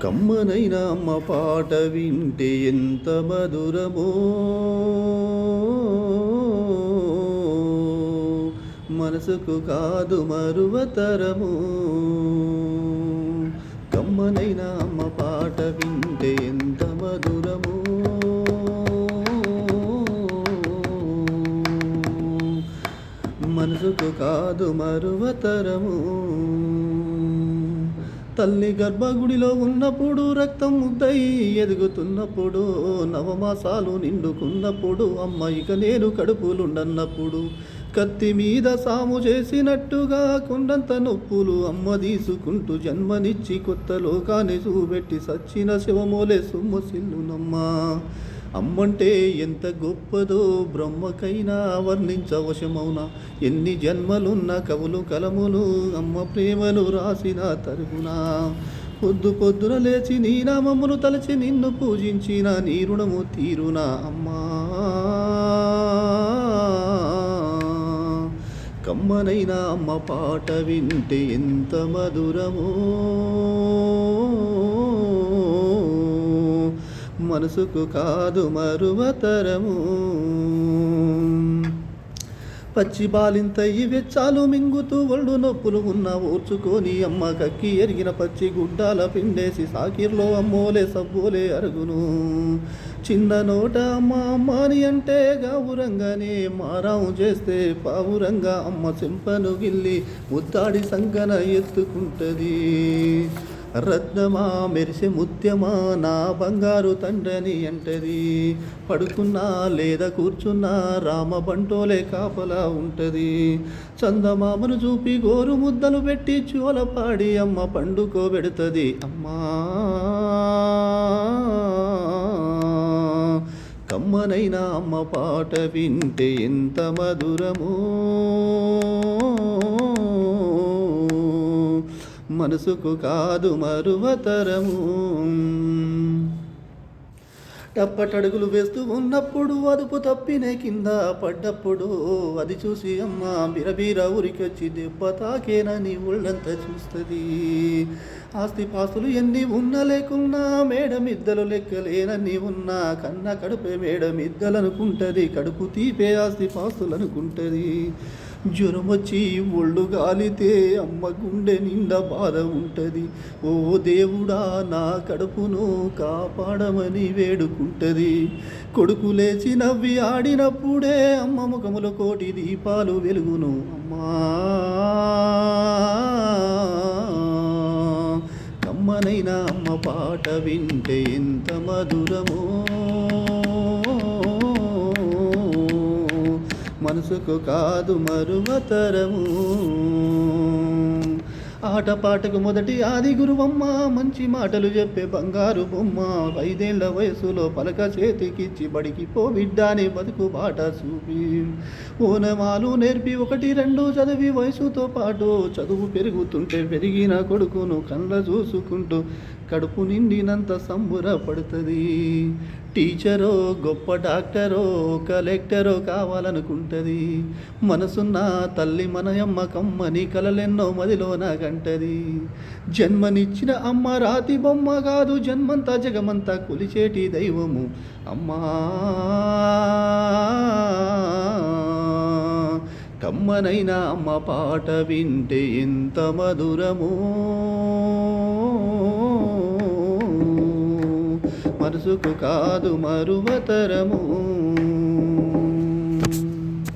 కమ్మనైన అమ్మ పాట వింటే ఎంత మధురమో, మనసుకు కాదు మరువతరము. కమ్మనైన అమ్మ పాట వింటే ఎంత మధురమో, మనసుకు కాదు మరువతరము. తల్లి గర్భగుడిలో ఉన్నప్పుడు, రక్తం ముద్దై ఎదుగుతున్నప్పుడు, నవమాసాలు నిండుకున్నప్పుడు, అమ్మ ఇక నేను కడుపులుండన్నప్పుడు, కత్తి మీద సాము చేసినట్టుగా కొండంత నొప్పులు అమ్మ తీసుకుంటూ జన్మనిచ్చి కొత్త లోకాన్ని చూపెట్టి సచ్చిన శివమోలే సొమ్మసిల్లునమ్మా. అమ్మంటే ఎంత గొప్పదో బ్రహ్మకైనా వర్ణించవశమౌనా. ఎన్ని జన్మలున్న కవులు కలములు అమ్మ ప్రేమను రాసిన తరుగునా. పొద్దున లేచి నీ నామమును తలచి నిన్ను పూజించిన నీ రుణము తీరునా అమ్మా. కమ్మనైన అమ్మ పాట వింటే ఎంత మధురమో, మనసుకు కాదు మరువతరము. పచ్చి బాలింతయి వెచ్చాలు మింగుతూ ఒళ్ళు నొప్పులు ఉన్న ఓర్చుకొని అమ్మ కక్కి ఎరిగిన పచ్చి గుడ్డాల పిండేసి సాకిర్లో అమ్మోలే సబ్బోలే అరుగును. చిన్న నోట అమ్మ అమ్మాని అంటే గావురంగానే మారాము చేస్తే పావురంగా అమ్మ చెంపను గిల్లి ముద్దాడి సంకన ఎత్తుకుంటది. రత్నమా మెరిసే ముత్యమా నా బంగారు తండ్రని అంటది. పడుకున్నా లేదా కూర్చున్నా రామ బంటోలే కాపలా ఉంటది. చందమామను చూపి గోరు ముద్దలు పెట్టి చోలపాడి అమ్మ పండుకోబెడుతుంది అమ్మా. కమ్మనైన అమ్మ పాట వింటే ఎంత మధురమో, మనసుకు కాదు మరువతరము. టప్పటడుగులు వేస్తూ ఉన్నప్పుడు అదుపు తప్పిన కింద పడ్డప్పుడు అది చూసి అమ్మ బిరబీర ఊరికొచ్చి దెబ్బ తాకేనని ఒళ్ళంతా చూస్తుంది. ఆస్తి పాస్తులు ఎన్ని ఉన్నా లేకున్నా మేడమిద్దలు లెక్కలేనని ఉన్నా కన్న కడుపే మేడమిద్దలనుకుంటుంది. కడుపు తీపే ఆస్తి పాస్తులు అనుకుంటుంది. జ్వరం వచ్చి ఒళ్ళు గాలితే అమ్మ గుండె నిండా బాధ ఉంటుంది. ఓ దేవుడా నా కడుపును కాపాడమని వేడుకుంటుంది. కొడుకు లేచి నవ్వి ఆడినప్పుడే అమ్మ ముఖములో కోటి దీపాలు వెలుగును అమ్మా. కమ్మనైన అమ్మ పాట వింటే ఎంత మధురమో, మనసుకు కాదు మరువతరము. ఆటపాటకు మొదటి ఆది గురువమ్మ, మంచి మాటలు చెప్పే బంగారు బొమ్మ. 5 ఏళ్ల వయసులో పలక చేతికిచ్చి బడికి పో బిడ్డాని బతుకు బాట చూపి, ఓనమాలు నేర్పి 1, 2 చదివి వయసుతో పాటు చదువు పెరుగుతుంటే పెరిగిన కొడుకును కళ్ళ చూసుకుంటూ కడుపు నిండినంత సంబురపడుతుంది. టీచరో గొప్ప డాక్టరో కలెక్టరో కావాలనుకుంటుంది. మనసున్న తల్లి మనయమ్మ కమ్మని కలలెన్నో మదిలోన గంటది. జన్మనిచ్చిన అమ్మ రాతి బొమ్మ కాదు, జన్మంతా జగమంతా కొలిచేటి దైవము అమ్మా. కమ్మనైన అమ్మ పాట వింటే ఎంత మధురమో, మనసుకు కాదు మరువతరము.